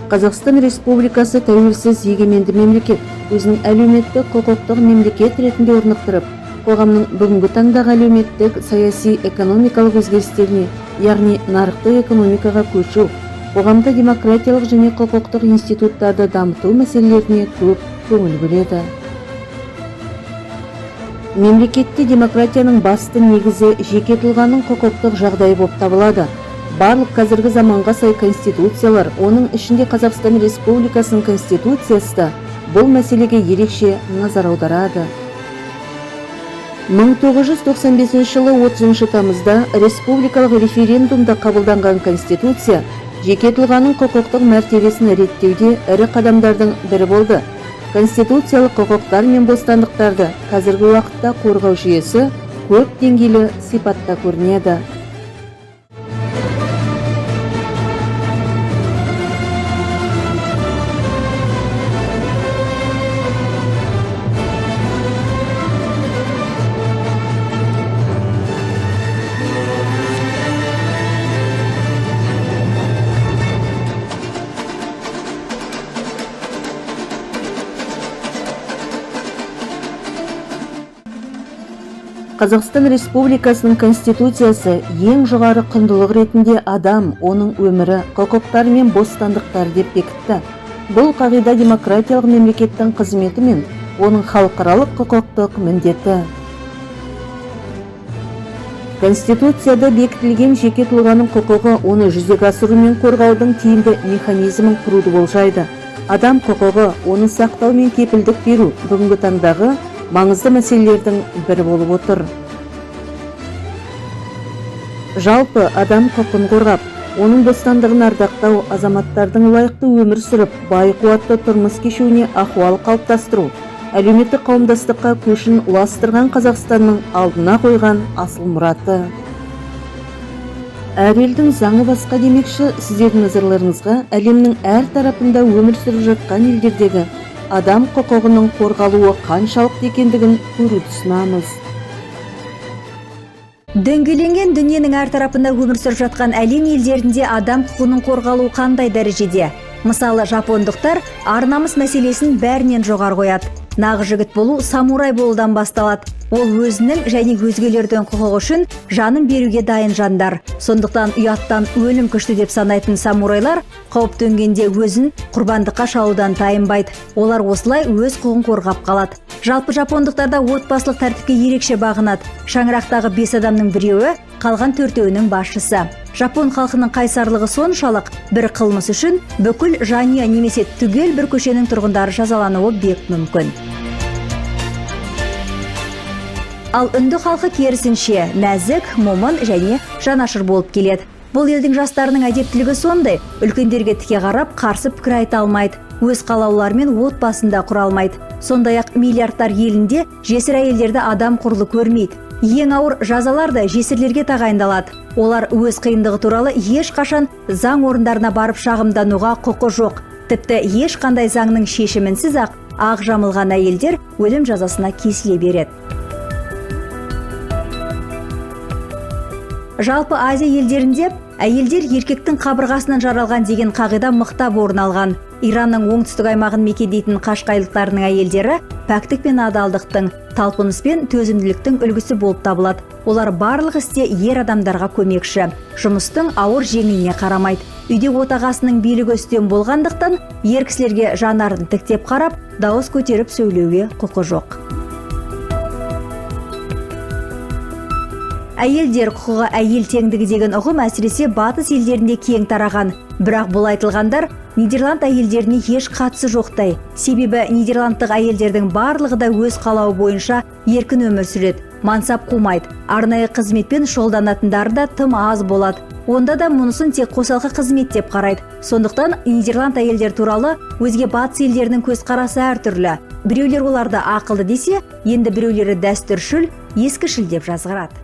Қазақстан Республикасы тәуелсіз егеменді мемлекет, өзінің әлеуметтік құқықтық мемлекет ретінде орнықтырып, қоғамның бүгінгі таңдағы әлеуметтік, саяси, экономикалық өзгерістеріне, яғни нарықтық экономикаға көшу, қоғамда демократиялық және құқықтық институттарды дамыту мәселелеріне көп көңіл бөледі. Мемлекетте демократияның басты негізі жеке тұлғаның құқықтық жағдайы болып табылады. Барлық қазіргі заманға сай конституциялар, оның ішінде Қазақстан Республикасының конституциясы да бұл мәселеге ерекше назар аударады. 1995 жылы 30 тамызда республикалық референдумда қабылданған конституция жеке тұлғаның құқықтық мәртебесін реттеуде ірі қадамдардың бірі болды. Конституциялық құқықтар мен бостандықтарды қазіргі уақытта қорғау жүйесі көп деңгейлі сипатта көрінеді. Қазақстан Республикасының конституциясы ең жоғары құндылық ретінде адам, оның өмірі, құқықтары мен бостандықтары деп бекітті. Бұл қағида демократиялық мемлекеттің қызметі мен оның халықаралық құқықтық міндеті. Конституцияда бекітілген жеке тұлғаның құқығы оны жүзеге асыру мен қорғаудың тиімді механизмін құруды болжайды. Адам құқығы, оны сақтау мен кепілдік беру бүгінгі таңдағы маңызды мәселелердің бірі болып отыр. Жалпы адам құқын қорғап, оның бостандығын ардақтау, азаматтардың лайықты өмір сүріп, бай қуатты тұрмыс кешуіне ахуал қалыптастыру, әлеуметтік қауымдастыққа көшін ұластырған Қазақстанның алдына қойған асыл мұраты. Әр елдің заңы басқа демекші, сіздердің назарларыңызға әлемнің әр тарапында өмір сүріп жатқан елдердегі адам құқығының қорғалуы қаншалықты екендігін көруді ұсынамыз. Дөңгеленген дүниенің әр тарапында өмір сүріп жатқан әлем елдерінде адам құқығының қорғалуы қандай дәрежеде? Мысалы, жапондықтар ар-намыс мәселесін бәрінен жоғары қояды. Нағыз жігіт болу самурай болудан басталады. Ол өзінің және өзгелердің құқығы үшін жанын беруге дайын жандар. Сондықтан ұяттан өлім күшті деп санайтын самурайлар қауіп төнгенде өзін құрбандыққа шалудан тайынбайды. Олар осылай өз құқығын қорғап қалады. Жалпы жапондықтарда отбасылық тәртіпке ерекше бағынады. Шаңырақтағы 5 адамның біреуі, қалған 4-інің басшысы. Жапон халқының қайсарлығы соншалық, бір қылмыс үшін бүкіл жанұя немесе түгел бір көшенің тұрғындары жазалануы бек мүмкін. Ал үнді халқы керісінше нәзік, момын және жанашыр болып келеді. Бұл елдің жастарының әдептілігі сондай, үлкендерге тіке қарап, қарсы пікір айта алмайды, өз қалауларымен отбасында құра алмайды. Сондай-ақ миллиардтар елінде жесір әйелдерді адам құрлы көрмейді. Ең ауыр жазалар да жесірлерге тағайындалады. Олар өз қиындығы туралы ешқашан заң орындарына барып шағымдануға құқы жоқ. Тіпті ешқандай заңның шешімінсіз ақ жамылған әйелдер өлім жазасына кесіле береді. Жалпы Азия елдерінде әйелдер еркектің қабырғасынан жаралған деген қағида мықтап орын алған. Иранның оңтүстік аймағын мекендейтін қашқайлықтардың әйелдері пәктік пен адалдықтың, талпыныс пен төзімділіктің үлгісі болып табылады. Олар барлық істе ер адамдарға көмекші. Жұмыстың ауыр жеңіліне қарамайды. Үйде отағасының билігі үстем болғандықтан, ер кісілерге жанарын тіктеп қарап, дауыс көтеріп сөйлеуге құқы жоқ. Әйелдер құқығы, әйел теңдігі деген ұғым әсіресе батыс елдерінде кең тараған. Бірақ бұл айтылғандар Нидерланд әйелдеріне еш қатысы жоқтай. Себебі Нидерландтық әйелдердің барлығы да өз қалауы бойынша еркін өмір сүреді, мансап қумайды. Арнайы қызметпен шұғылданатындары да тым аз болады. Онда да мұнысын тек қосалқы қызмет деп қарайды. Сондықтан Нидерланд әйелдер туралы өзге батыс елдерінің көзқарасы әртүрлі. Біреулер оларды ақылды десе, енді біреулері дәстүршіл, ескішіл деп жазғырады.